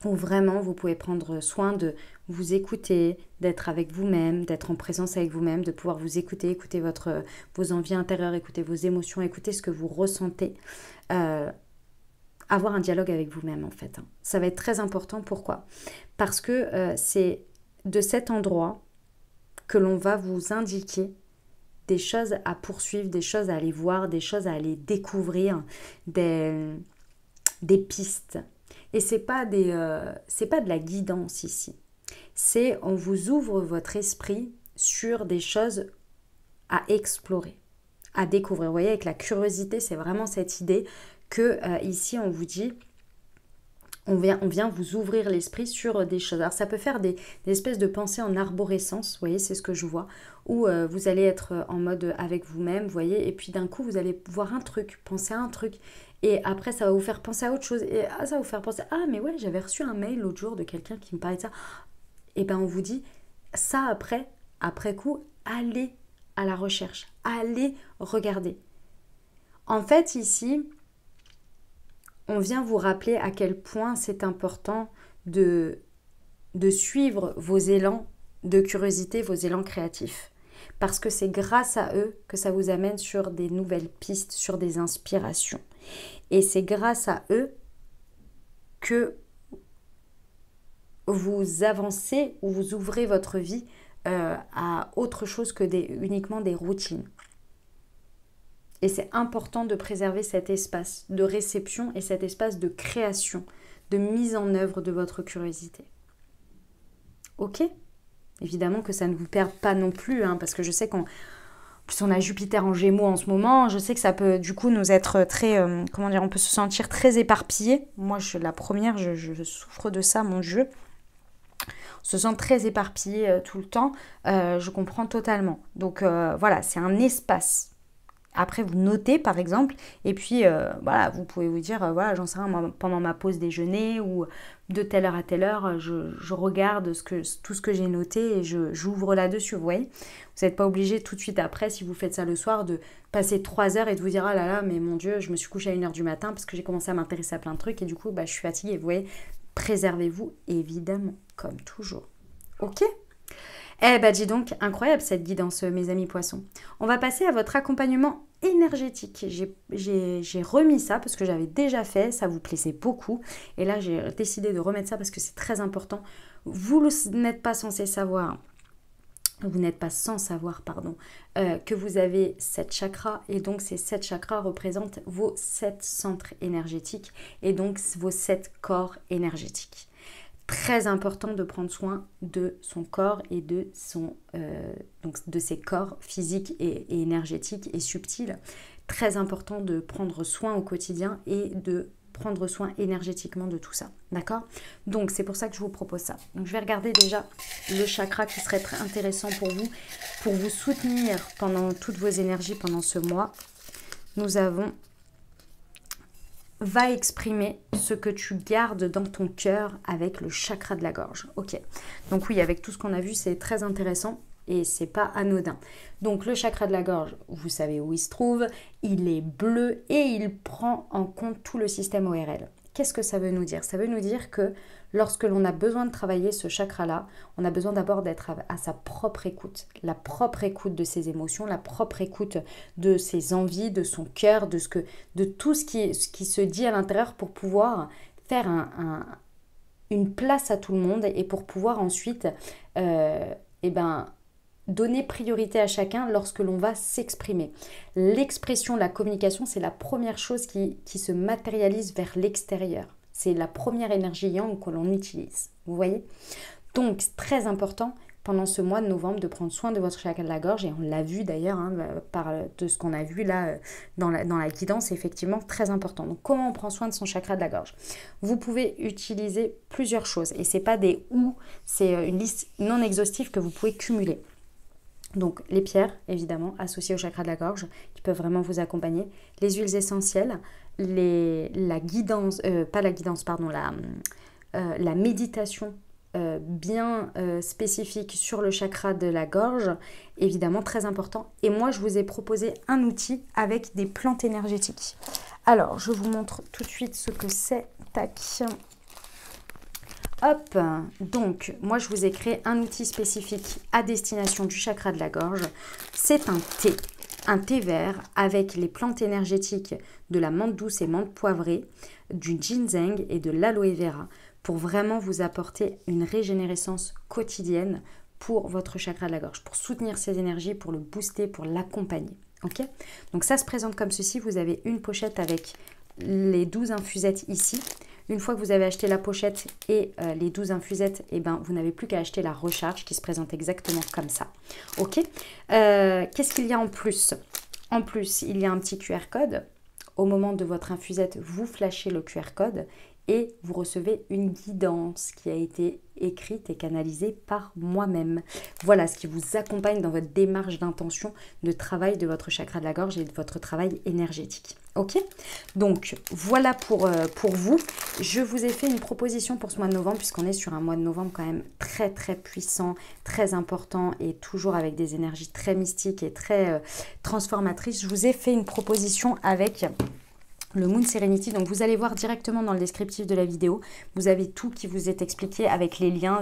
où vraiment vous pouvez prendre soin de vous écouter, d'être avec vous-même, d'être en présence avec vous-même, de pouvoir vous écouter, écouter vos envies intérieures, écouter vos émotions, écouter ce que vous ressentez, avoir un dialogue avec vous-même en fait. Hein. Ça va être très important, pourquoi? Parce que c'est de cet endroit que l'on va vous indiquer des choses à poursuivre, des choses à aller voir, des choses à aller découvrir, des pistes. Et c'est pas de la guidance ici. C'est on vous ouvre votre esprit sur des choses à explorer, à découvrir. Vous voyez, avec la curiosité, c'est vraiment cette idée que ici on vous dit, on vient vous ouvrir l'esprit sur des choses. Alors ça peut faire des espèces de pensées en arborescence, vous voyez, c'est ce que je vois, où vous allez être en mode avec vous-même, vous voyez, et puis d'un coup vous allez voir un truc, penser à un truc, et après ça va vous faire penser à autre chose, et ça va vous faire penser, ah mais ouais, j'avais reçu un mail l'autre jour de quelqu'un qui me parlait de ça, et ben on vous dit, ça après coup, allez à la recherche, allez regarder. En fait ici, on vient vous rappeler à quel point c'est important de suivre vos élans de curiosité, vos élans créatifs. Parce que c'est grâce à eux que ça vous amène sur des nouvelles pistes, sur des inspirations. Et c'est grâce à eux que vous avancez ou vous ouvrez votre vie à autre chose que uniquement des routines. Et c'est important de préserver cet espace de réception et cet espace de création, de mise en œuvre de votre curiosité. Ok ? Évidemment que ça ne vous perde pas non plus, hein, parce que je sais qu'on a Jupiter en Gémeaux en ce moment, je sais que ça peut du coup nous être très, on peut se sentir très éparpillé. Moi, la première, je souffre de ça, mon Dieu. On se sent très éparpillé tout le temps, je comprends totalement. Donc voilà, c'est un espace. Après, vous notez, par exemple, et puis, vous pouvez vous dire, j'en sais rien, moi, pendant ma pause déjeuner ou de telle heure à telle heure, je regarde tout ce que j'ai noté et j'ouvre là-dessus, vous voyez. Vous n'êtes pas obligé tout de suite après, si vous faites ça le soir, de passer 3 heures et de vous dire, ah là là, mais mon Dieu, je me suis couchée à 1h du matin parce que j'ai commencé à m'intéresser à plein de trucs et du coup, je suis fatiguée, vous voyez. Préservez-vous, évidemment, comme toujours. Ok ? Dis donc, incroyable cette guidance, mes amis poissons. On va passer à votre accompagnement énergétique. J'ai remis ça parce que j'avais déjà fait, ça vous plaisait beaucoup. Et là, j'ai décidé de remettre ça parce que c'est très important. Vous n'êtes pas censé savoir, que vous avez 7 chakras. Et donc, ces 7 chakras représentent vos 7 centres énergétiques et donc vos 7 corps énergétiques. Très important de prendre soin de son corps et de ses corps physiques et énergétiques et subtils. Très important de prendre soin au quotidien et de prendre soin énergétiquement de tout ça. D'accord ? Donc, c'est pour ça que je vous propose ça. Donc, je vais regarder déjà le chakra qui serait très intéressant pour vous soutenir pendant toutes vos énergies pendant ce mois. Nous avons va exprimer ce que tu gardes dans ton cœur avec le chakra de la gorge. Ok, donc oui, avec tout ce qu'on a vu, c'est très intéressant et c'est pas anodin. Donc le chakra de la gorge, vous savez où il se trouve, il est bleu et il prend en compte tout le système ORL. Qu'est-ce que ça veut nous dire ? Ça veut nous dire que lorsque l'on a besoin de travailler ce chakra-là, on a besoin d'abord d'être à sa propre écoute. La propre écoute de ses émotions, la propre écoute de ses envies, de son cœur, de tout ce qui se dit à l'intérieur pour pouvoir faire une place à tout le monde et pour pouvoir ensuite donner priorité à chacun lorsque l'on va s'exprimer. L'expression, la communication, c'est la première chose qui se matérialise vers l'extérieur. C'est la première énergie yang que l'on utilise. Vous voyez ? Donc, c'est très important pendant ce mois de novembre de prendre soin de votre chakra de la gorge. Et on l'a vu d'ailleurs, de ce qu'on a vu là dans la guidance, c'est effectivement très important. Donc, comment on prend soin de son chakra de la gorge ? Vous pouvez utiliser plusieurs choses. Et ce n'est pas des ou, c'est une liste non exhaustive que vous pouvez cumuler. Donc les pierres, évidemment, associées au chakra de la gorge, qui peuvent vraiment vous accompagner. Les huiles essentielles, la méditation bien spécifique sur le chakra de la gorge, évidemment très important. Et moi, je vous ai proposé un outil avec des plantes énergétiques. Alors, je vous montre tout de suite ce que c'est. Tac. Hop, donc moi je vous ai créé un outil spécifique à destination du chakra de la gorge. C'est un thé vert avec les plantes énergétiques de la menthe douce et menthe poivrée, du ginseng et de l'aloe vera pour vraiment vous apporter une régénérescence quotidienne pour votre chakra de la gorge, pour soutenir ses énergies, pour le booster, pour l'accompagner. Ok ? Donc ça se présente comme ceci, vous avez une pochette avec les 12 infusettes ici. Une fois que vous avez acheté la pochette et les 12 infusettes, vous n'avez plus qu'à acheter la recharge qui se présente exactement comme ça. Ok. Qu'est-ce qu'il y a en plus ? En plus, il y a un petit QR code. Au moment de votre infusette, vous flashez le QR code et vous recevez une guidance qui a été écrite et canalisée par moi-même. Voilà ce qui vous accompagne dans votre démarche d'intention de travail de votre chakra de la gorge et de votre travail énergétique. Ok ? Donc voilà pour vous. Je vous ai fait une proposition pour ce mois de novembre puisqu'on est sur un mois de novembre quand même très très puissant, très important et toujours avec des énergies très mystiques et très transformatrices. Je vous ai fait une proposition avec le Moon Serenity. Donc vous allez voir directement dans le descriptif de la vidéo, vous avez tout qui vous est expliqué avec les liens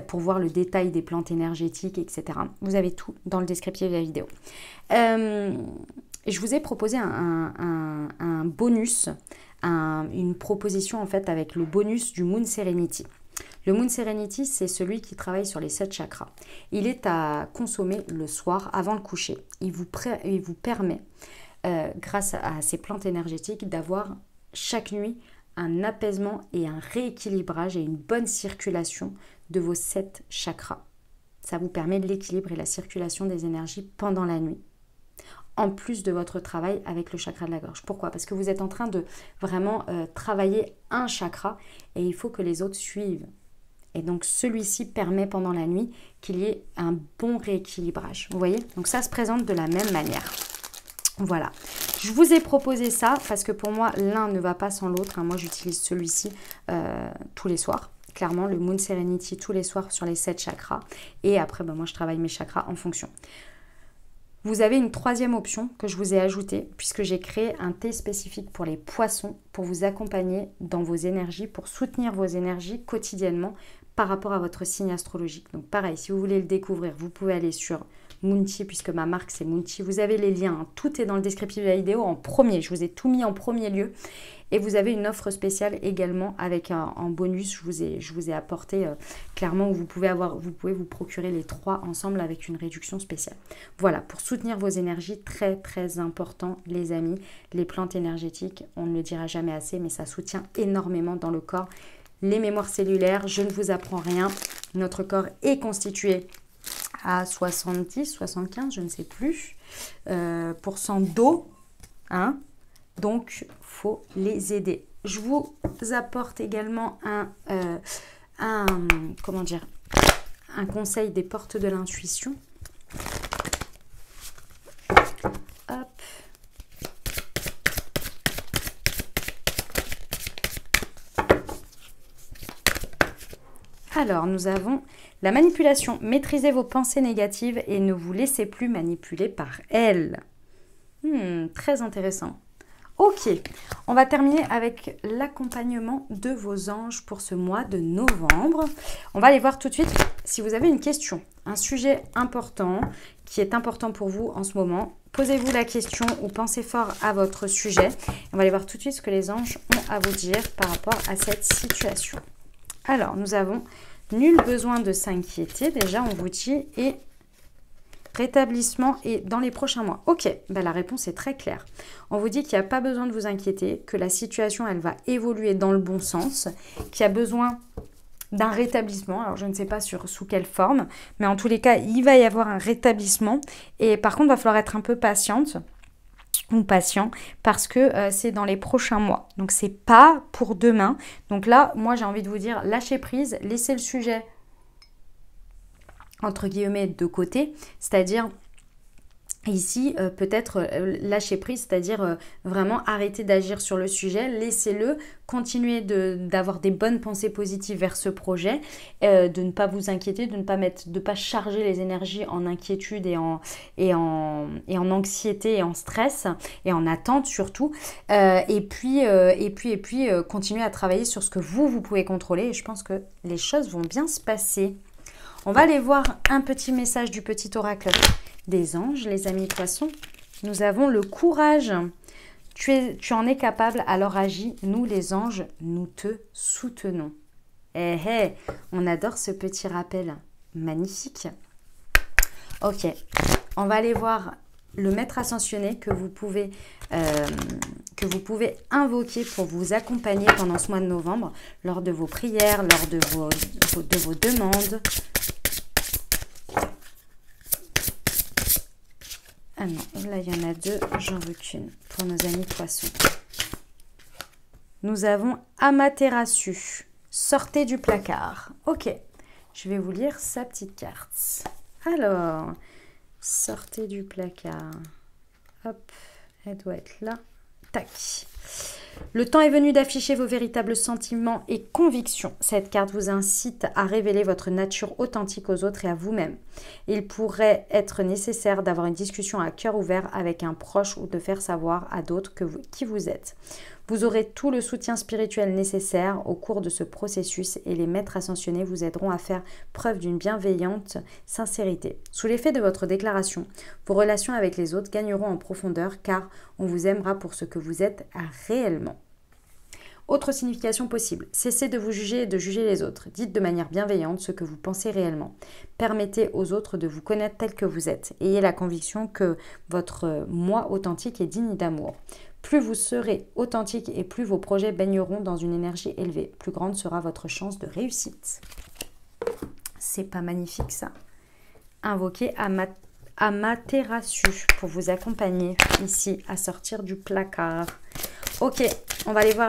pour voir le détail des plantes énergétiques, etc. Vous avez tout dans le descriptif de la vidéo. Je vous ai proposé un bonus, une proposition en fait avec le bonus du Moon Serenity. Le Moon Serenity, c'est celui qui travaille sur les 7 chakras. Il est à consommer le soir avant le coucher. Il vous permet, grâce à ces plantes énergétiques, d'avoir chaque nuit un apaisement et un rééquilibrage et une bonne circulation de vos 7 chakras. Ça vous permet l'équilibre et la circulation des énergies pendant la nuit, en plus de votre travail avec le chakra de la gorge. Pourquoi? Parce que vous êtes en train de vraiment travailler un chakra et il faut que les autres suivent. Et donc celui-ci permet pendant la nuit qu'il y ait un bon rééquilibrage. Vous voyez? Donc ça se présente de la même manière. Voilà. Je vous ai proposé ça parce que pour moi, l'un ne va pas sans l'autre. Moi, j'utilise celui-ci tous les soirs. Clairement, le Moon Serenity tous les soirs sur les 7 chakras. Et après, moi, je travaille mes chakras en fonction. Vous avez une troisième option que je vous ai ajoutée puisque j'ai créé un thé spécifique pour les poissons pour vous accompagner dans vos énergies, pour soutenir vos énergies quotidiennement par rapport à votre signe astrologique. Donc pareil, si vous voulez le découvrir, vous pouvez aller sur Moonti, puisque ma marque c'est Moonti. Vous avez les liens, hein. Tout est dans le descriptif de la vidéo en premier. Je vous ai tout mis en premier lieu. Et vous avez une offre spéciale également avec en bonus. Je vous ai apporté clairement où vous pouvez vous procurer les 3 ensemble avec une réduction spéciale. Voilà, pour soutenir vos énergies, très très important les amis. Les plantes énergétiques, on ne le dira jamais assez, mais ça soutient énormément dans le corps. Les mémoires cellulaires, je ne vous apprends rien. Notre corps est constitué à 70, 75, je ne sais plus, % d'eau, hein, donc faut les aider. Je vous apporte également un conseil des portes de l'intuition. Hop. Alors, nous avons la manipulation. Maîtrisez vos pensées négatives et ne vous laissez plus manipuler par elles. Très intéressant. Ok, on va terminer avec l'accompagnement de vos anges pour ce mois de novembre. On va aller voir tout de suite si vous avez une question, un sujet important qui est important pour vous en ce moment. Posez-vous la question ou pensez fort à votre sujet. On va aller voir tout de suite ce que les anges ont à vous dire par rapport à cette situation. Alors, nous avons nul besoin de s'inquiéter, déjà on vous dit, et rétablissement et dans les prochains mois. Ok, la réponse est très claire. On vous dit qu'il n'y a pas besoin de vous inquiéter, que la situation, elle va évoluer dans le bon sens, qu'il y a besoin d'un rétablissement. Alors, je ne sais pas sous quelle forme, mais en tous les cas, il va y avoir un rétablissement. Et par contre, il va falloir être un peu patiente ou patient parce que c'est dans les prochains mois. Donc, c'est pas pour demain. Donc là, moi, j'ai envie de vous dire, lâchez prise, laissez le sujet entre guillemets de côté, c'est-à-dire ici peut-être lâcher prise, c'est-à-dire vraiment arrêter d'agir sur le sujet, laissez-le, continuer d'avoir des bonnes pensées positives vers ce projet, de ne pas vous inquiéter, de pas charger les énergies en inquiétude et en anxiété et en stress et en attente surtout, et puis continuer à travailler sur ce que vous pouvez contrôler et je pense que les choses vont bien se passer. On va aller voir un petit message du petit oracle des anges, les amis poissons. Nous avons le courage. Tu en es capable, alors agis. Nous, les anges, nous te soutenons. On adore ce petit rappel. Magnifique. Ok, on va aller voir le maître ascensionné que vous pouvez invoquer pour vous accompagner pendant ce mois de novembre, lors de vos prières, lors de vos demandes. Ah non, là il y en a 2, j'en veux qu'une pour nos amis poissons. Nous avons Amaterasu, sortez du placard. Ok, je vais vous lire sa petite carte. Alors, sortez du placard. Hop, elle doit être là. Tac. Le temps est venu d'afficher vos véritables sentiments et convictions. Cette carte vous incite à révéler votre nature authentique aux autres et à vous-même. Il pourrait être nécessaire d'avoir une discussion à cœur ouvert avec un proche ou de faire savoir à d'autres qui vous êtes. Vous aurez tout le soutien spirituel nécessaire au cours de ce processus et les maîtres ascensionnés vous aideront à faire preuve d'une bienveillante sincérité. Sous l'effet de votre déclaration, vos relations avec les autres gagneront en profondeur car on vous aimera pour ce que vous êtes réellement. Autre signification possible, cessez de vous juger et de juger les autres. Dites de manière bienveillante ce que vous pensez réellement. Permettez aux autres de vous connaître tel que vous êtes. Ayez la conviction que votre moi authentique est digne d'amour. Plus vous serez authentique et plus vos projets baigneront dans une énergie élevée, plus grande sera votre chance de réussite. C'est pas magnifique ça? Invoquez Amaterasu pour vous accompagner ici à sortir du placard. Ok, on va aller voir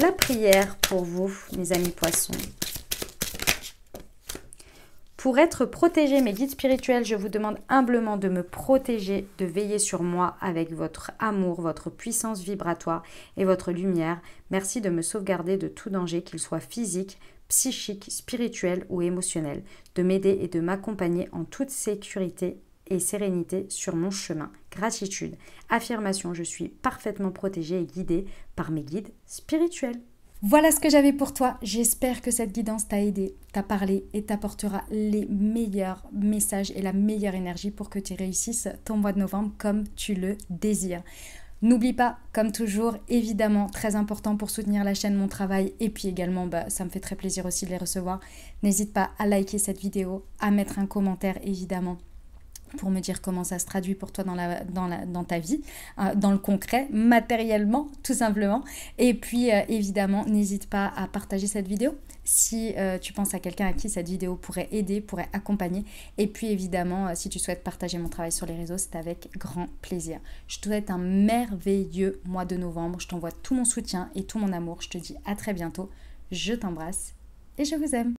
la prière pour vous, mes amis poissons. Pour être protégé, mes guides spirituels, je vous demande humblement de me protéger, de veiller sur moi avec votre amour, votre puissance vibratoire et votre lumière. Merci de me sauvegarder de tout danger, qu'il soit physique, psychique, spirituel ou émotionnel, de m'aider et de m'accompagner en toute sécurité et sérénité sur mon chemin. Gratitude, affirmation, je suis parfaitement protégée et guidée par mes guides spirituels. Voilà ce que j'avais pour toi. J'espère que cette guidance t'a aidé, t'a parlé et t'apportera les meilleurs messages et la meilleure énergie pour que tu réussisses ton mois de novembre comme tu le désires. N'oublie pas, comme toujours, évidemment, très important pour soutenir la chaîne, mon travail, et puis également, ça me fait très plaisir aussi de les recevoir. N'hésite pas à liker cette vidéo, à mettre un commentaire, évidemment, pour me dire comment ça se traduit pour toi dans ta vie, dans le concret, matériellement, tout simplement. Et puis, évidemment, n'hésite pas à partager cette vidéo si tu penses à quelqu'un à qui cette vidéo pourrait aider, pourrait accompagner. Et puis, évidemment, si tu souhaites partager mon travail sur les réseaux, c'est avec grand plaisir. Je te souhaite un merveilleux mois de novembre. Je t'envoie tout mon soutien et tout mon amour. Je te dis à très bientôt. Je t'embrasse et je vous aime.